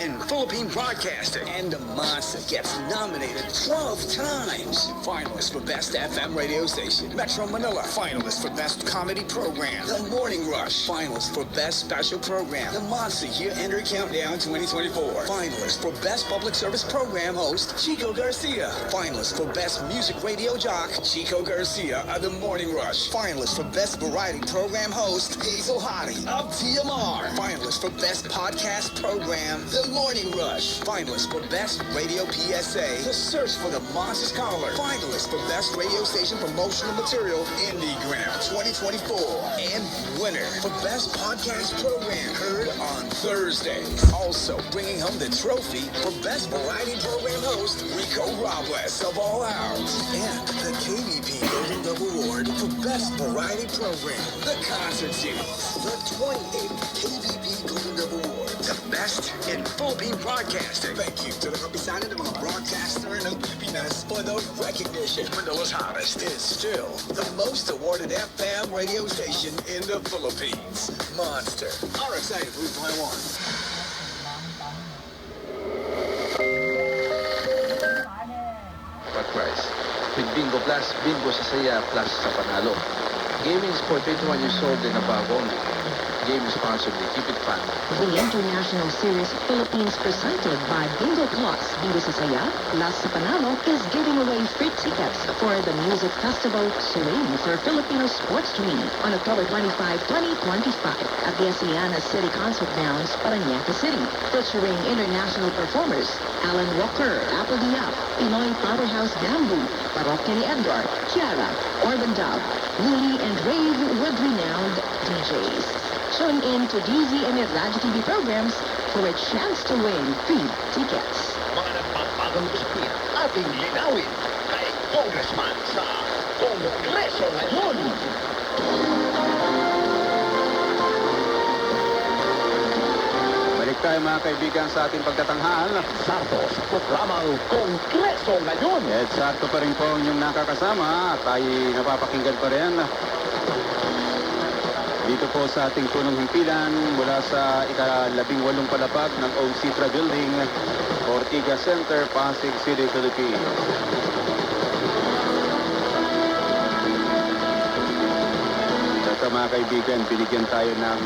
in Philippine broadcasting. And the Monster gets nominated 12 times. Finalist for Best FM Radio Station. Metro Manila. Finalist for Best Comedy Program. The Morning Rush. Finalist for Best Special Program. The Monster Year-Ender Countdown 2024. Finalist for Best Public Service Program Host, Chico Garcia. Finalist for Best Music Radio Jock, Chico Garcia of The Morning Rush. Finalist for Best Variety Program Host, Hazel Hottie of TMR. Finalist for Best Podcast Program, The Morning Rush. Finalist for Best Radio PSA, The Search for the Monster Scholar. Finalist for Best Radio Station Promotional Material, IndieGram 2024. And winner for Best Podcast Program, heard on Thursdays. Also bringing home the trophy for Best Variety Program Host, Rico Robles of All Hours. And the KBP Golden Dove Award for Best Variety Program, The Concert Series. The 28th KBP Golden Dove Award, the best in Philippine broadcasting. Thank you to the kapisanan ng mga broadcaster ng Pilipinas for the recognition. Manila's hottest is still the most awarded FM radio station in the Philippines. Monster. Our excited Route 21. Price. With Bingo Plus, Bingo sa saya plus sa panalo. Gaming is for 21 years old and above only. Game responsibly. Keep it fun. The International Series Philippines presented by Bingo Plus, Bingo sa Saya, Plus sa Panalo is giving away free tickets for the music festival Swing for Filipino Sports Dream on October 25, 2025 at the Asiana City Concert Grounds, Parañaque City, featuring international performers Alan Walker, Apple Diab, Pinoy Powerhouse Bamboo, Parokya ni Edgar, Kiara, Orban Dove, Lily and Rave with renowned DJs. Tune in to DZ and Radyo TV programs for a chance to win free tickets. Mga nagpapagong usapin, ating linawin kay Congressman sa Kongreso ngayon. Balik tayo mga kaibigan sa ating pagtatanghal. Sakto sa programang Kongreso ngayon. At sakto pa rin po yung nakakasama at tayo napapakinggan pa rin. Dito po sa ating punong himpilan mula sa ika-18 palapag ng OCTRA Building, Ortigas Center, Pasig City, Philippines. At mga kaibigan, binigyan tayo ng